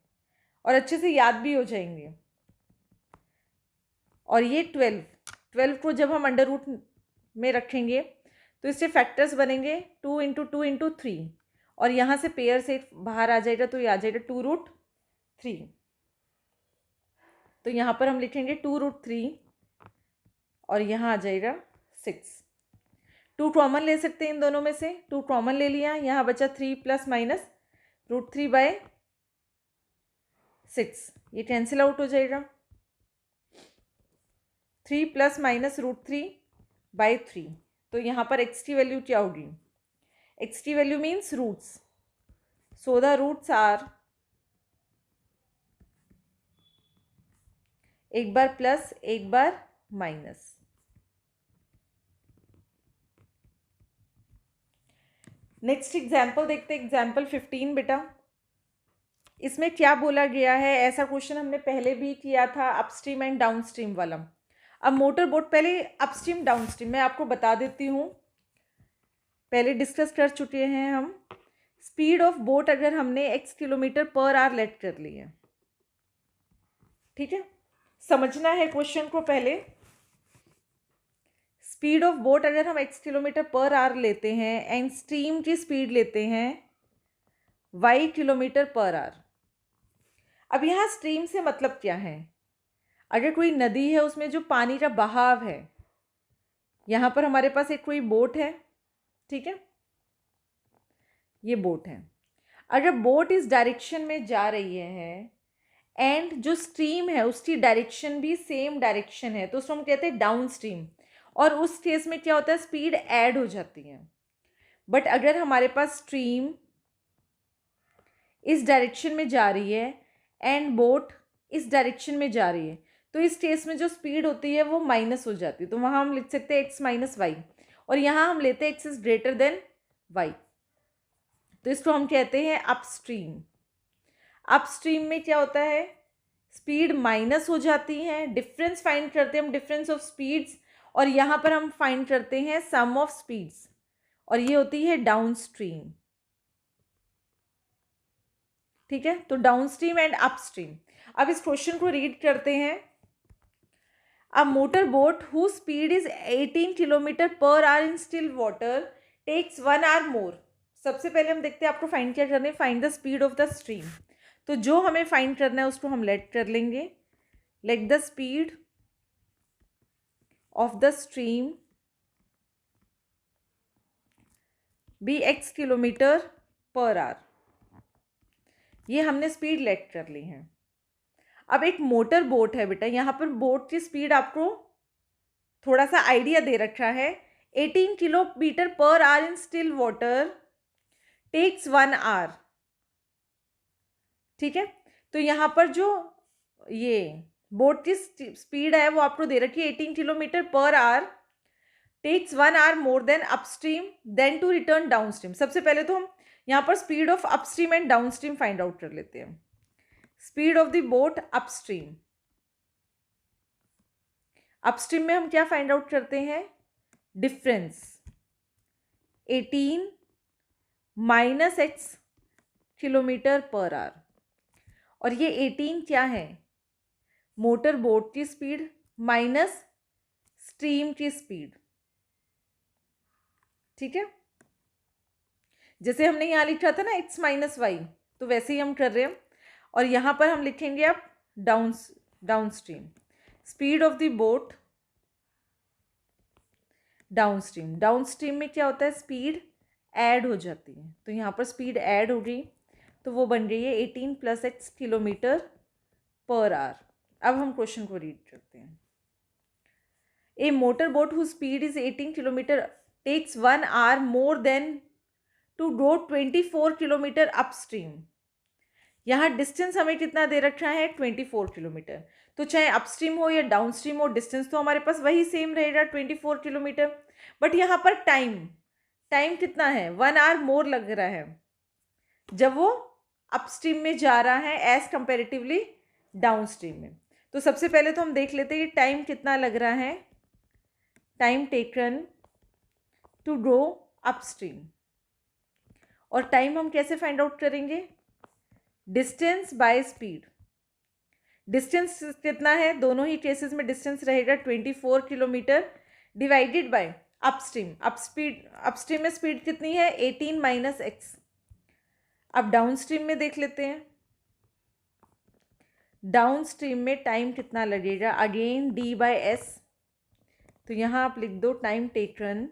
और अच्छे से याद भी हो जाएंगे। और ये 12 को जब हम अंडर रूट में रखेंगे तो इससे फैक्टर्स बनेंगे 2 × 2 × 3, और यहाँ से पेयर से बाहर आ जाएगा तो ये आ जाएगा 2√3। तो यहाँ पर हम लिखेंगे 2√3 और यहाँ आ जाएगा 6। 2 कॉमन ले सकते हैं इन दोनों में से, 2 कॉमन ले लिया, यहाँ बचा 3 प्लस माइनस √3/6, ये कैंसिल आउट हो जाएगा। 3 प्लस माइनस √3/3, तो यहाँ पर x की वैल्यू क्या होगी? x की value means roots, so the roots are, एक बार प्लस एक बार माइनस। नेक्स्ट एग्जाम्पल देखते हैं, एग्जाम्पल 15 बेटा। इसमें क्या बोला गया है, ऐसा क्वेश्चन हमने पहले भी किया था, अपस्ट्रीम एंड डाउनस्ट्रीम वाला। अब मोटर बोट, पहले अपस्ट्रीम डाउनस्ट्रीम मैं आपको बता देती हूँ, पहले डिस्कस कर चुके हैं हम। स्पीड ऑफ बोट अगर हमने x kilometre per hour let कर ली है, ठीक है, समझना है क्वेश्चन को पहले। स्पीड ऑफ बोट अगर हम x किलोमीटर पर आवर लेते हैं एंड स्ट्रीम की स्पीड लेते हैं y किलोमीटर पर आवर। अब यहाँ स्ट्रीम से मतलब क्या है? अगर कोई नदी है उसमें जो पानी का बहाव है, यहाँ पर हमारे पास एक कोई बोट है, ठीक है, ये बोट है। अगर बोट इस डायरेक्शन में जा रही है एंड जो स्ट्रीम है उसकी डायरेक्शन भी सेम डायरेक्शन है, तो उसको हम कहते हैं डाउन स्ट्रीम, और उस केस में क्या होता है, स्पीड ऐड हो जाती है। बट अगर हमारे पास स्ट्रीम इस डायरेक्शन में जा रही है एंड बोट इस डायरेक्शन में जा रही है, तो इस केस में जो स्पीड होती है वो माइनस हो जाती है, तो वहाँ हम लिख सकते हैं x माइनस वाई, और यहाँ हम लेते हैं x is greater then y, तो इसको हम कहते हैं अपस्ट्रीम। अपस्ट्रीम में क्या होता है, स्पीड माइनस हो जाती है, डिफरेंस फाइंड करते हैं हम, डिफरेंस ऑफ स्पीड्स, और यहाँ पर हम फाइंड करते हैं सम ऑफ स्पीड्स, और ये होती है डाउनस्ट्रीम, ठीक है। तो डाउनस्ट्रीम एंड अपस्ट्रीम। अब इस क्वेश्चन को रीड करते हैं। A motor boat who speed is 18 kilometre per hour in still water takes 1 hour more. सबसे पहले हम देखते हैं आपको फाइंड क्या करना है, find the speed of the stream. तो जो हमें फाइंड करना है उसको हम लेट कर लेंगे, let the speed of the stream be x kilometre per hour, ये हमने स्पीड लेट कर ली है। अब एक मोटर बोट है बेटा, यहाँ पर बोट की स्पीड आपको थोड़ा सा आइडिया दे रखा है, 18 kilometre per hour in still water takes 1 hour, ठीक है। तो यहाँ पर जो ये बोट की स्पीड है वो आपको दे रखी है 18 kilometre per hour, takes 1 hour more than upstream than to return downstream. सबसे पहले तो हम यहाँ पर speed of upstream and downstream find out कर लेते हैं। Speed of the boat upstream, upstream में हम क्या फाइंड आउट करते हैं, difference 18 minus x kilometre per hour, और ये 18 क्या है, मोटर बोट की स्पीड माइनस स्ट्रीम की स्पीड, ठीक है। जैसे हमने यहाँ लिखा था ना x माइनस वाई, तो वैसे ही हम कर रहे हैं, और यहाँ पर हम लिखेंगे अब downstream, speed of the boat downstream. Downstream में क्या होता है, स्पीड ऐड हो जाती है, तो यहाँ पर स्पीड ऐड हो गई, तो वो बन गई है 18 plus x kilometre per hour. अब हम क्वेश्चन को रीड करते हैं। A motor boat who speed is 18 kilometre takes 1 hour more than to go 24 kilometre upstream. यहाँ डिस्टेंस हमें कितना दे रखा है, 24 किलोमीटर, तो चाहे अपस्ट्रीम हो या डाउनस्ट्रीम हो, डिस्टेंस तो हमारे पास वही सेम रहेगा 24 किलोमीटर। बट यहाँ पर टाइम कितना है, 1 आवर मोर लग रहा है जब वो अपस्ट्रीम में जा रहा है एज कंपेरेटिवली डाउनस्ट्रीम में। तो सबसे पहले तो हम देख लेते हैं कि टाइम कितना लग रहा है, time taken to go upstream, और टाइम हम कैसे फाइंड आउट करेंगे, डिस्टेंस बाय स्पीड। डिस्टेंस कितना है, दोनों ही केसेस में डिस्टेंस रहेगा 24 kilometre divided by upstream. Upstream में स्पीड कितनी है, 18 माइनस एक्स। अब डाउनस्ट्रीम में देख लेते हैं, डाउनस्ट्रीम में टाइम कितना लगेगा, अगेन d बाय एस, तो यहाँ आप लिख दो time taken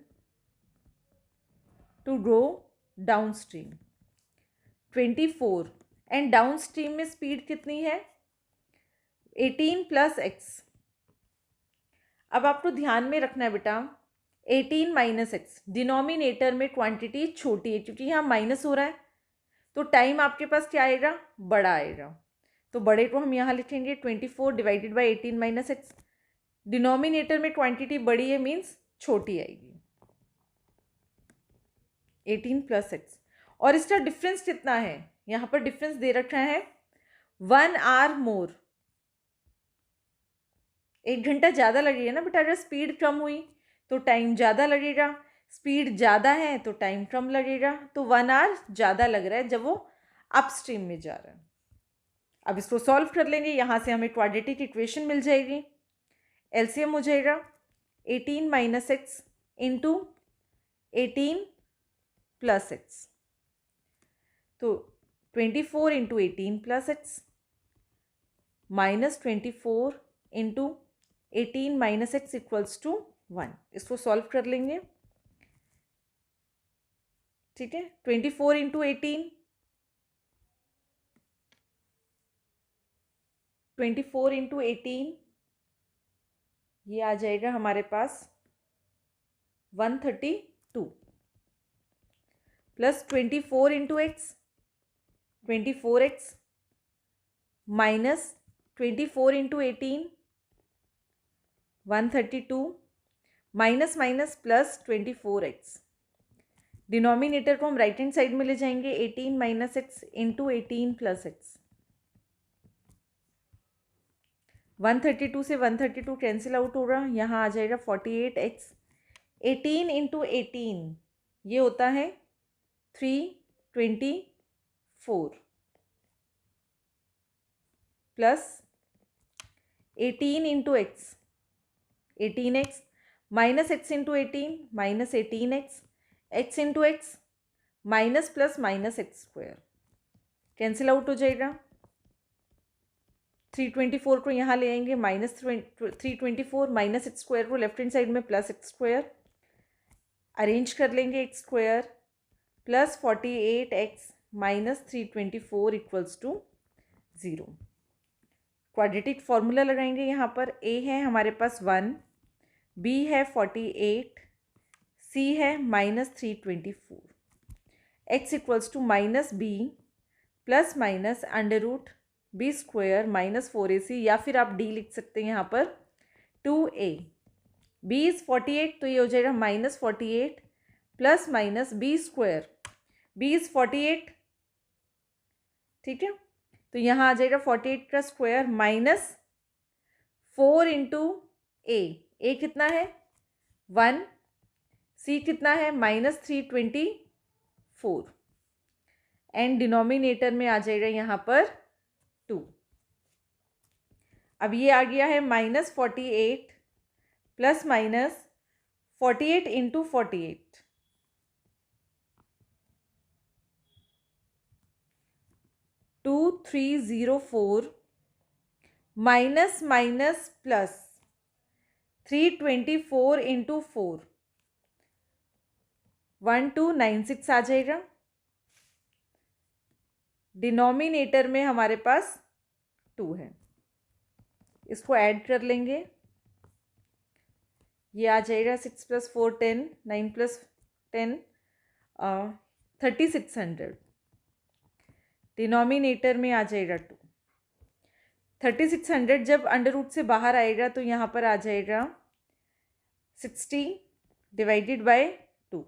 to go downstream 24 and downstream में स्पीड कितनी है 18 प्लस एक्स। अब आपको ध्यान में रखना है बेटा 18 माइनस एक्स, डिनोमिनेटर में क्वांटिटी छोटी है क्योंकि यहाँ माइनस हो रहा है, तो टाइम आपके पास क्या आएगा, बड़ा आएगा। तो बड़े को हम यहाँ लिखेंगे 24 divided by 18 minus x. Denominator में क्वांटिटी बड़ी है मीन्स छोटी आएगी 18 प्लस एक्स। और इसका डिफरेंस कितना है, यहाँ पर डिफरेंस दे रखा है 1 आवर मोर, 1 घंटा ज़्यादा लगेगा ना बेटा। अगर स्पीड कम हुई तो टाइम ज़्यादा लगेगा, स्पीड ज़्यादा है तो टाइम कम लगेगा, तो 1 आवर ज़्यादा लग रहा है जब वो अपस्ट्रीम में जा रहा है। अब इसको सॉल्व कर लेंगे, यहाँ से हमें क्वाड्रेटिक इक्वेशन मिल जाएगी। एलसीएम हो जाएगा 18 minus x into 18 plus x, तो 24 into 18 plus x minus 24 into 18 minus x equals to 1। इसको सॉल्व कर लेंगे, ठीक है। 24 इंटू 18, 24 इंटू 18 ये आ जाएगा हमारे पास 132 plus 24 into x 24x minus 24 into 18 132 minus minus plus 24x। Denominator को हम राइट हैंड साइड में ले जाएंगे 18 minus x into 18 plus x. 132 से 132 कैंसिल आउट होगा, यहाँ आ जाएगा 48x। 18 इंटू 18 ये होता है 324 plus 18 into x 18x minus x into 18 minus 18x, x into x minus plus minus x square cancel out हो जाएगा। 324 को यहाँ ले आएंगे माइनस 324 माइनस एक्स स्क्वायर को लेफ्ट हैंड साइड में प्लस एक्स स्क्वायर अरेंज कर लेंगे, x square plus 48x minus 324 equals to 0। Quadratic formula लगाएंगे, यहाँ पर a है हमारे पास 1, b है 48, c है minus 324, x equals to minus b plus minus under root b square minus 4ac, या फिर आप d लिख सकते हैं यहाँ पर 2a। b इज़ 48 तो ये हो जाएगा minus 48 plus minus b square, b is 48, ठीक है। तो यहाँ आ जाएगा 48 का स्क्वायर माइनस 4 इंटू ए कितना है 1, c कितना है माइनस 324 एंड डिनोमिनेटर में आ जाएगा यहाँ पर 2। अब ये आ गया है minus 48 plus minus 48 into 48, 2304 minus minus plus 324 into 4 1296 आ जाएगा। डिनोमिनेटर में हमारे पास 2 है, इसको ऐड कर लेंगे, ये आ जाएगा 6 प्लस 4 10, 9 प्लस 10 3600। डिनोमिनेटर में आ जाएगा 2। 3600 जब अंडर रूट से बाहर आएगा तो यहाँ पर आ जाएगा 60 डिवाइडेड बाय 2।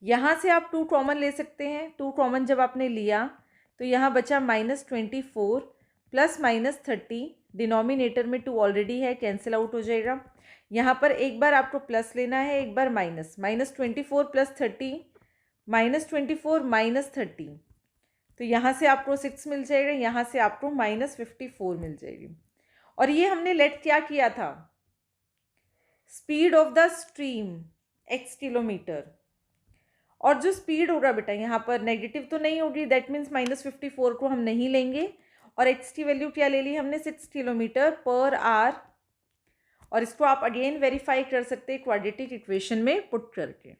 यहाँ से आप 2 कॉमन ले सकते हैं, 2 कॉमन जब आपने लिया तो यहाँ बचा माइनस 24 प्लस माइनस 30, डिनोमिनेटर में 2 ऑलरेडी है कैंसिल आउट हो जाएगा। यहाँ पर एक बार आपको प्लस लेना है, एक बार minus, minus 24 plus 30 minus 24 minus 30, तो यहाँ से आपको 6 मिल जाएगा, यहाँ से आपको माइनस 54 मिल जाएगी। और ये हमने लेट क्या किया था, speed of the stream x kilometre, और जो स्पीड होगा बेटा यहाँ पर नेगेटिव तो नहीं होगी, दैट मीन्स माइनस 54 को हम नहीं लेंगे, और x की वैल्यू क्या ले ली हमने 6 किलोमीटर पर आवर। और इसको आप अगेन वेरीफाई कर सकते हैं क्वाड्रेटिक इक्वेशन में पुट करके।